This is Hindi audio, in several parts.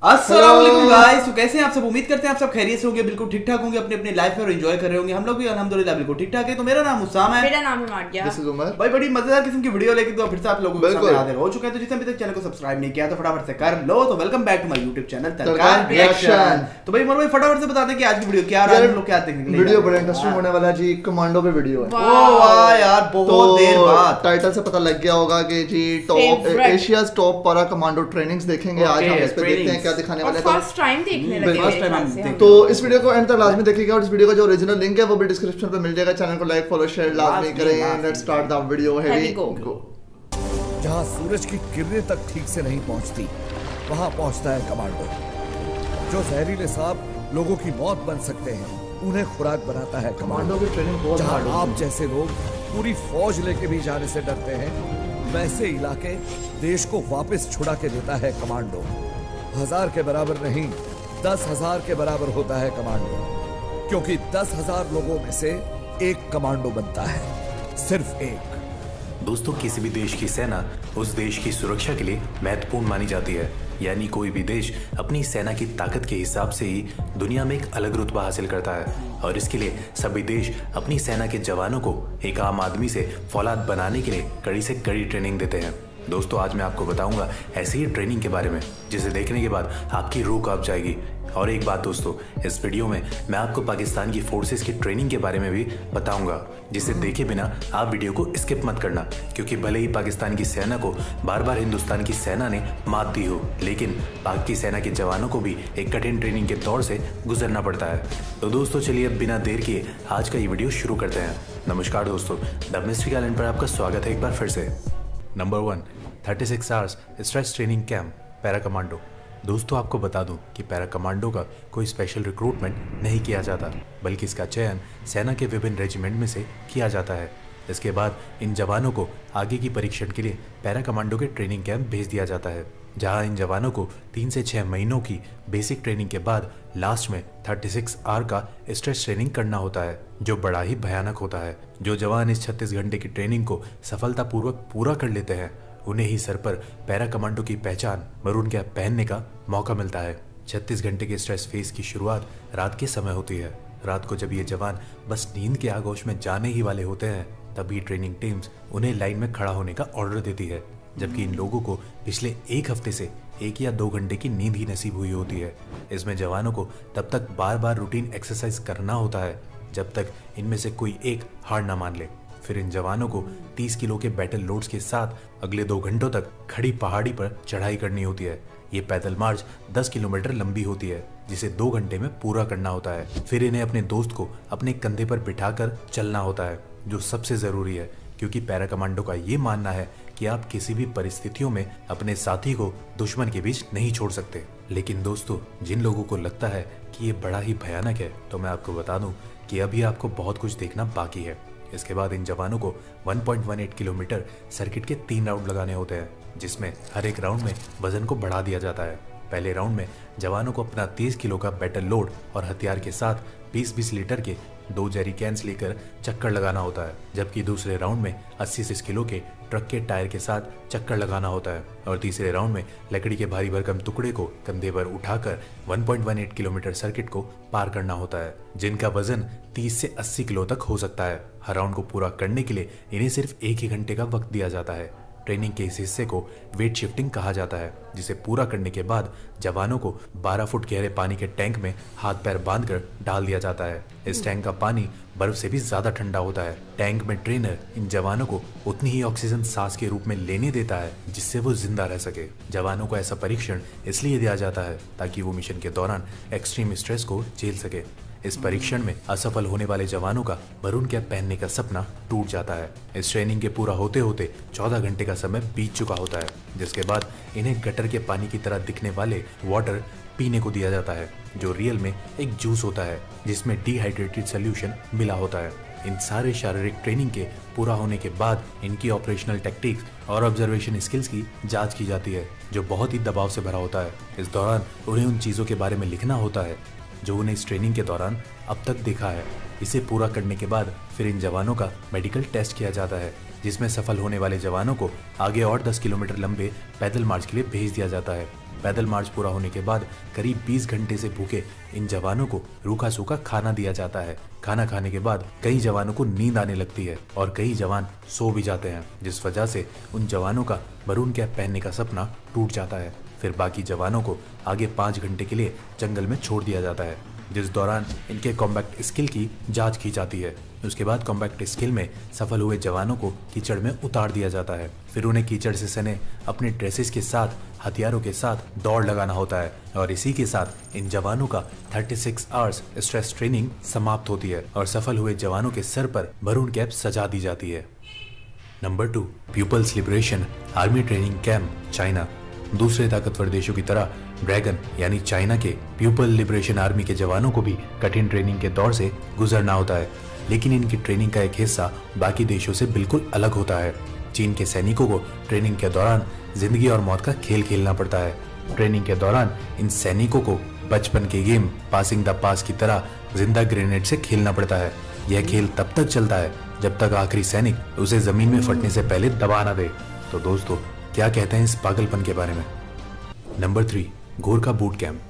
अस्सलाम वालेकुम गाइस। तो कैसे हैं आप सब? उम्मीद करते हैं आप सब खैरियत से होंगे, बिल्कुल ठीक ठाक होंगे अपनी अपनी लाइफ में और एंजॉय कर रहे होंगे। हम लोग भी अल्हम्दुलिल्लाह बिल्कुल ठीक ठाक है। तो मेरा नाम मुसाम है। मेरा नाम है मार्जिया। This is Umar. भाई बड़ी मजेदार किस्म की वीडियो लेके तो फिर से आप लोगों के सामने हाजिर हो चुके हैं। तो जिसने अभी तक चैनल को सब्सक्राइब नहीं किया तो फटाफट से कर लो। तो welcome back to my YouTube channel तड़कार रिएक्शन। तो भाई उमर भाई फटाफट से बता दें कि आज की वीडियो क्या रहा है, हम लोग क्या देखने के लिए। वीडियो बड़ा इंटरेस्टिंग होने वाला है जी। कमांडो पे वीडियो है। ओ वाह यार, बहुत देर बाद। टाइटल से पता लग गया होगा कि जी टॉप एशियाज टॉप पारा कमांडो ट्रेनिंग्स देखेंगे। आज हम इस पे देखते हैं क्या दिखाने वाले हैं। फर्स्ट टाइम देखने लगे। तो इस वीडियो को एंड तक लाजमी देखिएगा और इस वीडियो का जो ओरिजिनल लिंक है वो भी डिस्क्रिप्शन पे मिल जाएगा। चैनल को लाइक फॉलो शेयर लाजमी करें। Let's start the video. हेवी गो। जहां सूरज की किरणें तक ठीक से नहीं पहुंचती वहां पहुंचता है कमांडो। जो जहरीले सांप लोगों की मौत बन सकते हैं उन्हें खुराक बनाता है कमांडो की ट्रेनिंग बहुत जहां हार्ड आप जैसे लोग पूरी फौज लेके भी जाने से डरते हैं वैसे इलाके देश को वापस छुड़ा के देता है कमांडो। 1000 के बराबर नहीं 10,000 के बराबर होता है कमांडो, क्योंकि 10,000 लोगों में से एक कमांडो बनता है, सिर्फ एक। दोस्तों, किसी भी देश की सेना उस देश की सुरक्षा के लिए महत्वपूर्ण मानी जाती है। यानी कोई भी देश अपनी सेना की ताकत के हिसाब से ही दुनिया में एक अलग रुतबा हासिल करता है और इसके लिए सभी देश अपनी सेना के जवानों को एक आम आदमी से फौलाद बनाने के लिए कड़ी से कड़ी ट्रेनिंग देते हैं। दोस्तों, आज मैं आपको बताऊंगा ऐसी ही ट्रेनिंग के बारे में जिसे देखने के बाद आपकी रूह कांप जाएगी। और एक बात दोस्तों, इस वीडियो में मैं आपको पाकिस्तान की फोर्सेस की ट्रेनिंग के बारे में भी बताऊंगा, जिसे देखे बिना आप वीडियो को स्किप मत करना। क्योंकि भले ही पाकिस्तान की सेना को बार बार हिंदुस्तान की सेना ने मात दी हो, लेकिन पाक की सेना के जवानों को भी एक कठिन ट्रेनिंग के दौर से गुजरना पड़ता है। तो दोस्तों चलिए अब बिना देर किए आज का ये वीडियो शुरू करते हैं। नमस्कार दोस्तों, द मिस्ट्री आइलैंड पर आपका स्वागत है एक बार फिर से। Number 1, 36 hours stretch training camp para commando. दोस्तों आपको बता दूं कि पैरा कमांडो का कोई स्पेशल रिक्रूटमेंट नहीं किया जाता, बल्कि इसका चयन सेना के विभिन्न रेजिमेंट में से किया जाता है। इसके बाद इन जवानों को आगे की परीक्षण के लिए पैरा कमांडो के ट्रेनिंग कैंप भेज दिया जाता है, जहां इन जवानों को 3 से 6 महीनों की बेसिक ट्रेनिंग के बाद लास्ट में 36 आवर का स्ट्रेच ट्रेनिंग करना होता है, जो बड़ा ही भयानक होता है। जो जवान इस 36 घंटे की ट्रेनिंग को सफलतापूर्वक पूरा कर लेते हैं उन्हें ही सर पर पैरा कमांडो की पहचान मरून कैप पहनने का मौका मिलता है। 36 घंटे के स्ट्रेस फेज की शुरुआत रात के समय होती है। रात को जब ये जवान बस नींद के आगोश में जाने ही वाले होते हैं तभी ट्रेनिंग टीम्स उन्हें लाइन में खड़ा होने का ऑर्डर देती है, जबकि इन लोगों को पिछले 1 हफ्ते से 1 या 2 घंटे की नींद ही नसीब हुई होती है। इसमें जवानों को तब तक बार बार रूटीन एक्सरसाइज करना होता है जब तक इनमें से कोई एक हार ना मान ले। फिर इन जवानों को 30 किलो के बैटल लोड्स के साथ अगले 2 घंटों तक खड़ी पहाड़ी पर चढ़ाई करनी होती है। ये पैदल मार्च 10 किलोमीटर लंबी होती है, जिसे 2 घंटे में पूरा करना होता है। फिर इन्हें अपने दोस्त को अपने कंधे पर बिठाकर चलना होता है, जो सबसे जरूरी है, क्योंकि पैरा कमांडो का ये मानना है कि आप किसी भी परिस्थितियों में अपने साथी को दुश्मन के बीच नहीं छोड़ सकते। लेकिन दोस्तों, जिन लोगों को लगता है कि ये बड़ा ही भयानक है, तो मैं आपको बता दूं कि अभी आपको बहुत कुछ देखना बाकी है। इसके बाद इन जवानों को 1.18 किलोमीटर सर्किट के 3 राउंड लगाने होते हैं, जिसमें हर एक राउंड में वजन को बढ़ा दिया जाता है। पहले राउंड में जवानों को अपना 30 किलो का बैटल लोड और हथियार के साथ 20-20 लीटर के 2 जेरी कैंस लेकर चक्कर लगाना होता है, जबकि दूसरे राउंड में 80 किलो के ट्रक के टायर के साथ चक्कर लगाना होता है और तीसरे राउंड में लकड़ी के भारी भरकम टुकड़े को कंधे पर उठाकर 1.18 किलोमीटर सर्किट को पार करना होता है, जिनका वजन 30 से 80 किलो तक हो सकता है। हर राउंड को पूरा करने के लिए इन्हें सिर्फ 1 ही घंटे का वक्त दिया जाता है। ट्रेनिंग के इस हिस्से को वेट शिफ्टिंग कहा जाता है, जिसे पूरा करने के बाद जवानों को 12 फुट गहरे पानी के टैंक में हाथ पैर बांधकर डाल दिया जाता है। इस टैंक का पानी बर्फ से भी ज्यादा ठंडा होता है। टैंक में ट्रेनर इन जवानों को उतनी ही ऑक्सीजन सांस के रूप में लेने देता है जिससे वो जिंदा रह सके। जवानों को ऐसा परीक्षण इसलिए दिया जाता है ताकि वो मिशन के दौरान एक्सट्रीम स्ट्रेस को झेल सके। इस परीक्षण में असफल होने वाले जवानों का मरून कैप पहनने का सपना टूट जाता है। इस ट्रेनिंग के पूरा होते होते 14 घंटे का समय बीत चुका होता है, जिसके बाद इन्हें गटर के पानी की तरह दिखने वाले वाटर पीने को दिया जाता है, जो रियल में एक जूस होता है जिसमें डिहाइड्रेटेड सोल्यूशन मिला होता है। इन सारे शारीरिक ट्रेनिंग के पूरा होने के बाद इनकी ऑपरेशनल टेक्टिक्स और ऑब्जर्वेशन स्किल्स की जांच की जाती है, जो बहुत ही दबाव से भरा होता है। इस दौरान उन्हें उन चीज़ों के बारे में लिखना होता है जो उन्हें इस ट्रेनिंग के दौरान अब तक देखा है। इसे पूरा करने के बाद फिर इन जवानों का मेडिकल टेस्ट किया जाता है, जिसमें सफल होने वाले जवानों को आगे और 10 किलोमीटर लंबे पैदल मार्च के लिए भेज दिया जाता है। पैदल मार्च पूरा होने के बाद करीब 20 घंटे से भूखे इन जवानों को रूखा सूखा खाना दिया जाता है। खाना खाने के बाद कई जवानों को नींद आने लगती है और कई जवान सो भी जाते हैं, जिस वजह से उन जवानों का मरून कैप पहनने का सपना टूट जाता है। फिर बाकी जवानों को आगे 5 घंटे के लिए जंगल में छोड़ दिया जाता है, जिस दौरान इनके कॉम्बैट स्किल की जांच की जाती है। उसके बाद कॉम्बैट स्किल में सफल हुए जवानों को कीचड़ में उतार दिया जाता है। फिर उन्हें कीचड़ से सने अपने ड्रेसेस के साथ हथियारों के साथ दौड़ लगाना होता है और इसी के साथ इन जवानों का 36 आवर्स स्ट्रेस ट्रेनिंग समाप्त होती है और सफल हुए जवानों के सर पर मरून कैप सजा दी जाती है। Number 2, People's Liberation Army training camp, China. दूसरे ताकतवर देशों की तरह ड्रैगन यानी चाइना के पीपल लिबरेशन आर्मी के जवानों को भी कठिन ट्रेनिंग के दौर से गुजरना होता है, लेकिन इनकी ट्रेनिंग का एक हिस्सा बाकी देशों से बिल्कुल अलग होता है। चीन के सैनिकों को ट्रेनिंग के दौरान जिंदगी और मौत का खेल खेलना पड़ता है। ट्रेनिंग के दौरान इन सैनिकों को बचपन के गेम पासिंग द पास की तरह जिंदा ग्रेनेड से खेलना पड़ता है। यह खेल तब तक चलता है जब तक आखिरी सैनिक उसे जमीन में फटने से पहले दबा न दे। तो दोस्तों, क्या कहते हैं इस पागलपन के बारे में? Number 3, Gorkha boot camp.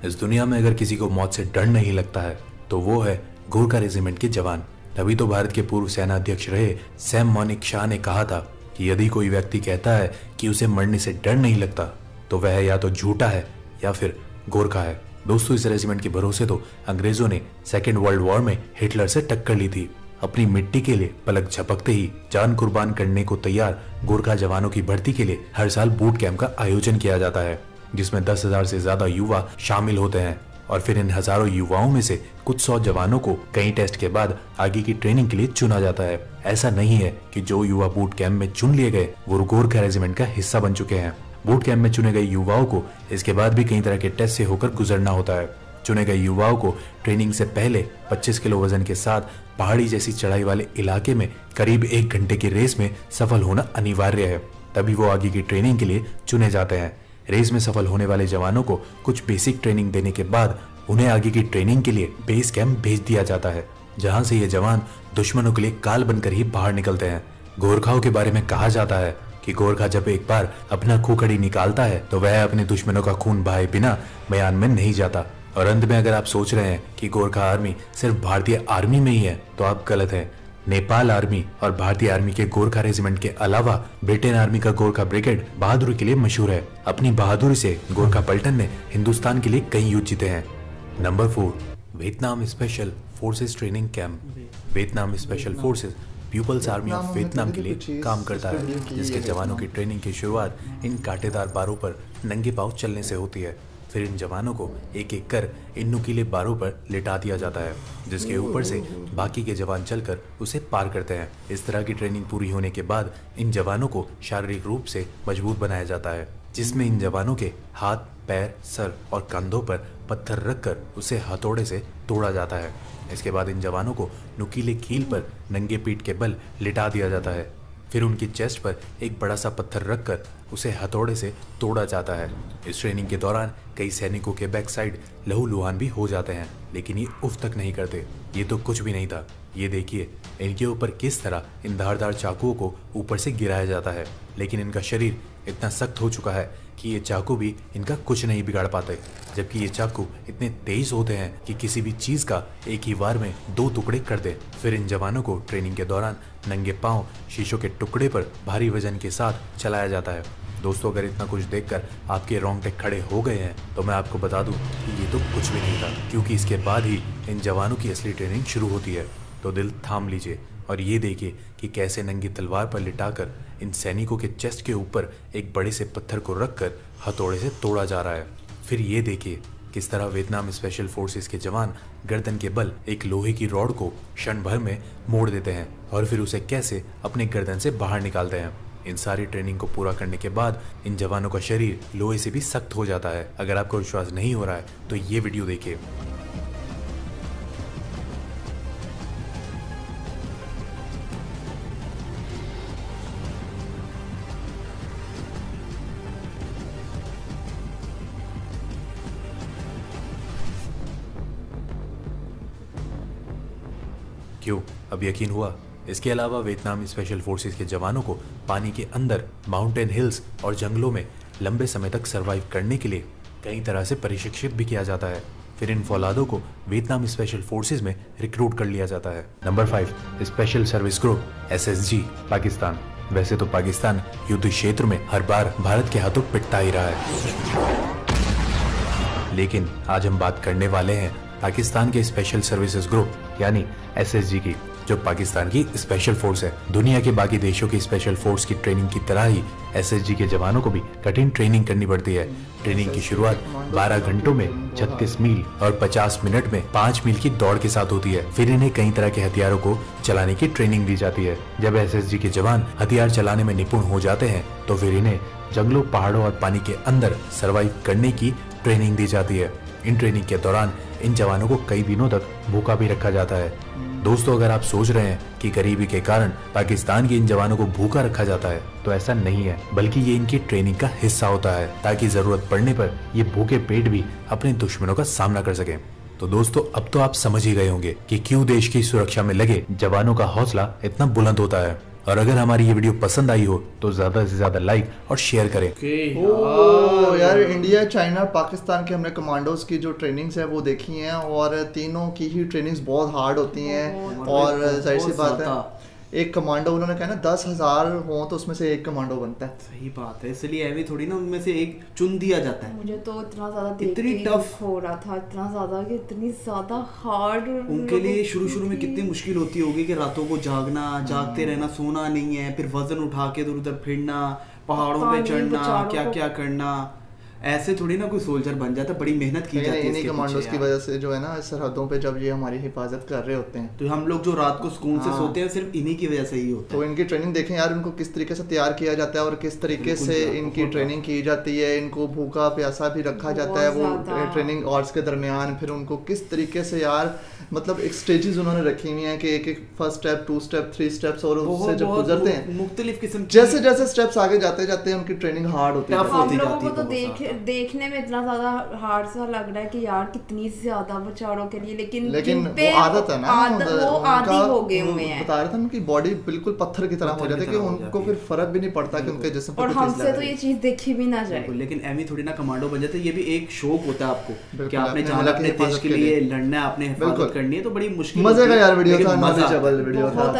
इस दुनिया में अगर किसी को मौत से डर नहीं लगता है तो वो है गोरखा रेजिमेंट के जवान। तभी तो भारत के पूर्व सेना अध्यक्ष रहे सैम मोनिक शाह ने कहा था कि यदि कोई व्यक्ति कहता है कि उसे मरने से डर नहीं लगता तो वह या तो झूठा है या फिर गोरखा है। दोस्तों, इस रेजिमेंट के भरोसे तो अंग्रेजों ने सेकेंड वर्ल्ड वॉर में हिटलर से टक्कर ली थी। अपनी मिट्टी के लिए पलक झपकते ही जान कुर्बान करने को तैयार गोरखा जवानों की भर्ती के लिए हर साल बूट कैंप का आयोजन किया जाता है, जिसमें 10,000 से ज्यादा युवा शामिल होते हैं और फिर इन हजारों युवाओं में से कुछ 100 जवानों को कई टेस्ट के बाद आगे की ट्रेनिंग के लिए चुना जाता है। ऐसा नहीं है कि जो युवा बूट कैंप में चुन लिए गए वो गोरखा रेजिमेंट का हिस्सा बन चुके हैं। बूट कैंप में चुने गए युवाओं को इसके बाद भी कई तरह के टेस्ट से होकर गुजरना होता है। चुने गए युवाओं को ट्रेनिंग से पहले 25 किलो वजन के साथ पहाड़ी जैसी चढ़ाई वाले इलाके में करीब 1 घंटे की रेस में सफल होना अनिवार्य है, तभी वो आगे की ट्रेनिंग के लिए चुने जाते हैं। रेस में सफल होने वाले जवानों को कुछ बेसिक ट्रेनिंग देने के बाद उन्हें आगे की ट्रेनिंग के लिए बेस कैंप भेज दिया जाता है, जहां से ये जवान दुश्मनों के लिए काल बनकर ही बाहर निकलते हैं। गोरखाओं के बारे में कहा जाता है कि गोरखा जब एक बार अपना खूखड़ी निकालता है तो वह अपने दुश्मनों का खून बहाए बिना मैदान में नहीं जाता। और अंत में अगर आप सोच रहे हैं कि गोरखा आर्मी सिर्फ भारतीय आर्मी में ही है तो आप गलत हैं। नेपाल आर्मी और भारतीय आर्मी के गोरखा रेजिमेंट के अलावा ब्रिटेन आर्मी का गोरखा ब्रिगेड बहादुरी के लिए मशहूर है। अपनी बहादुरी से गोरखा पलटन ने हिंदुस्तान के लिए कई युद्ध जीते हैं। Number 4, Vietnam special forces training camp. Vietnam special forces People's Army of Vietnam के लिए काम करता है, जिसके जवानों की ट्रेनिंग की शुरुआत इन कांटेदार बारों पर नंगे पांव चलने से होती है। फिर इन जवानों को एक एक कर इन नुकीले बारों पर लिटा दिया जाता है, जिसके ऊपर से बाकी के जवान चलकर उसे पार करते हैं। इस तरह की ट्रेनिंग पूरी होने के बाद इन जवानों को शारीरिक रूप से मजबूत बनाया जाता है, जिसमें इन जवानों के हाथ, पैर, सर और कंधों पर पत्थर रखकर उसे हथौड़े से तोड़ा जाता है। इसके बाद इन जवानों को नुकीले कील पर नंगे पीठ के बल लिटा दिया जाता है। फिर उनकी चेस्ट पर एक बड़ा सा पत्थर रखकर उसे हथौड़े से तोड़ा जाता है। इस ट्रेनिंग के दौरान कई सैनिकों के बैक साइड लहूलुहान भी हो जाते हैं, लेकिन ये उफ तक नहीं करते। ये तो कुछ भी नहीं था, ये देखिए इनके ऊपर किस तरह इन धारदार चाकुओं को ऊपर से गिराया जाता है, लेकिन इनका शरीर इतना सख्त हो चुका है कि ये चाकू भी इनका कुछ नहीं बिगाड़ पाते। जबकि ये चाकू इतने तेज होते हैं कि किसी भी चीज का एक ही वार में 2 टुकड़े कर दे। फिर इन जवानों को ट्रेनिंग के दौरान नंगे पांव शीशों के टुकड़े पर भारी वजन के साथ चलाया जाता है। दोस्तों, अगर इतना कुछ देखकर आपके रोंगटे खड़े हो गए हैं तो मैं आपको बता दूं कि ये तो कुछ भी नहीं था, क्योंकि इसके बाद ही इन जवानों की असली ट्रेनिंग शुरू होती है। तो दिल थाम लीजिए और ये देखिए कि कैसे नंगी तलवार पर लिटाकर इन सैनिकों के चेस्ट के ऊपर एक बड़े से पत्थर को रखकर हथौड़े से तोड़ा जा रहा है। फिर ये देखिए किस तरह वियतनाम स्पेशल फोर्सेस के जवान गर्दन के बल एक लोहे की रॉड को क्षण भर में मोड़ देते हैं और फिर उसे कैसे अपने गर्दन से बाहर निकालते हैं। इन सारी ट्रेनिंग को पूरा करने के बाद इन जवानों का शरीर लोहे से भी सख्त हो जाता है। अगर आपको विश्वास नहीं हो रहा है तो ये वीडियो देखिए। क्यों, अब यकीन हुआ? इसके अलावा वियतनाम स्पेशल फोर्सेस के जवानों को पानी के अंदर, माउंटेन हिल्स और जंगलों में लंबे समय तक सरवाइव करने के लिए कई तरह से प्रशिक्षित भी किया जाता है। फिर इन फौलादों को वियतनाम स्पेशल फोर्सेस में रिक्रूट कर लिया जाता है। Number 5, special service group SSG Pakistan. वैसे तो पाकिस्तान युद्ध क्षेत्र में हर बार भारत के हाथों पिटता ही रहा है, लेकिन आज हम बात करने वाले हैं पाकिस्तान के स्पेशल सर्विसेज ग्रुप यानी SSG की, जो पाकिस्तान की स्पेशल फोर्स है। दुनिया के बाकी देशों की स्पेशल फोर्स की ट्रेनिंग की तरह ही SSG के जवानों को भी कठिन ट्रेनिंग करनी पड़ती है। ट्रेनिंग की शुरुआत 12 घंटों में 36 मील और 50 मिनट में 5 मील की दौड़ के साथ होती है। फिर इन्हें कई तरह के हथियारों को चलाने की ट्रेनिंग दी जाती है। जब SSG के जवान हथियार चलाने में निपुण हो जाते हैं तो फिर इन्हें जंगलों, पहाड़ों और पानी के अंदर सर्वाइव करने की ट्रेनिंग दी जाती है। इन ट्रेनिंग के दौरान इन जवानों को कई दिनों तक भूखा भी रखा जाता है। दोस्तों, अगर आप सोच रहे हैं कि गरीबी के कारण पाकिस्तान के इन जवानों को भूखा रखा जाता है, तो ऐसा नहीं है, बल्कि ये इनकी ट्रेनिंग का हिस्सा होता है ताकि जरूरत पड़ने पर ये भूखे पेट भी अपने दुश्मनों का सामना कर सके। तो दोस्तों, अब तो आप समझ ही गए होंगे कि क्यों देश की सुरक्षा में लगे जवानों का हौसला इतना बुलंद होता है। और अगर हमारी ये वीडियो पसंद आई हो तो ज्यादा से ज्यादा लाइक और शेयर करें। ओ यार, इंडिया, चाइना, पाकिस्तान के हमने कमांडोज की जो ट्रेनिंग्स है वो देखी हैं, और तीनों की ही ट्रेनिंग्स बहुत हार्ड होती हैं। और जाहिर सी बात है, एक कमांडो उन्होंने कहा ना 10,000 हो तो उसमें से एक कमांडो बनता है। सही बात है, इसलिए ऐवी थोड़ी ना उनमें से एक चुन दिया जाता है। मुझे तो इतना ज्यादा इतनी टफ हो रहा था, इतना ज्यादा कि इतनी ज्यादा हार्ड उनके लिए शुरू में कितनी मुश्किल होती होगी कि रातों को जागना, जागते रहना, सोना नहीं है, फिर वजन उठा के इधर उधर फिरना, पहाड़ों पे चढ़ना, क्या क्या करना। ऐसे थोड़ी ना कोई सोल्जर बन जाता, बड़ी मेहनत की जाती है इन्हीं कमांडोज की वजह से जो है ना सरहदों पे जब ये हमारी हिफाजत कर रहे होते हैं, तो हम लोग जो रात को सुकून से सोते हैं सिर्फ इन्हीं की वजह से ही होता है। तो इनकी ट्रेनिंग देखें यार, इनको किस तरीके से तैयार किया जाता है और किस तरीके से इनकी ट्रेनिंग की जाती है। इनको भूखा प्यासा भी रखा जाता है वो ट्रेनिंग आवर्स के दरमियान। फिर उनको किस तरीके से यार, मतलब एक स्टेजेस उन्होंने रखी हुई हैं कि एक फर्स्ट स्टेप, 2 स्टेप, 3 स्टेप्स, और उससे जब गुजरते हैं मुख्तलिफ किस्म जैसे जैसे स्टेप्स आगे जाते जाते उनकी ट्रेनिंग हार्ड होती है। हम लोगों को तो देखने में इतना ज्यादा हार्ड सा लग रहा है कि यार कितनी ज्यादा बेचारों के लिए, लेकिन वो आदत है ना, वो आदी हो गए हुए हैं। बता रहा था उनकी बॉडी बिल्कुल पत्थर की तरह हो जाती है कि उनको फिर फर्क भी नहीं पड़ता कि उनके जिस्म पर और हमसे तो ये चीज देखी भी ना जाए। लेकिन एमी थोड़ी ना कमांडो बन जाते, ये भी एक शौक होता है आपको कि आपने जाना अपने देश के लिए लड़ना है, आपने हिफाजत करनी है, तो बड़ी मुश्किल। मजे का यार वीडियो था, नॉलेजेबल वीडियो था,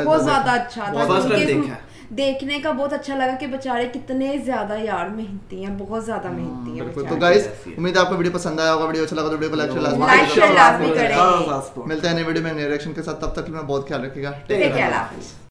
बहुत ज्यादा अच्छा था। फर्स्ट टाइम देखा, देखने का बहुत अच्छा लगा कि बेचारे कितने ज्यादा यार मेहनती हैं, बहुत ज्यादा मेहनती हैं। तो गाइस, उम्मीद है आपको वीडियो पसंद आया होगा। वीडियो अच्छा लगा तो वीडियो को लाइक लाजमी करें। मिलते हैं नए वीडियो में नए रिएक्शन के साथ, तब तक अपना बहुत ख्याल रखिएगा। Take care.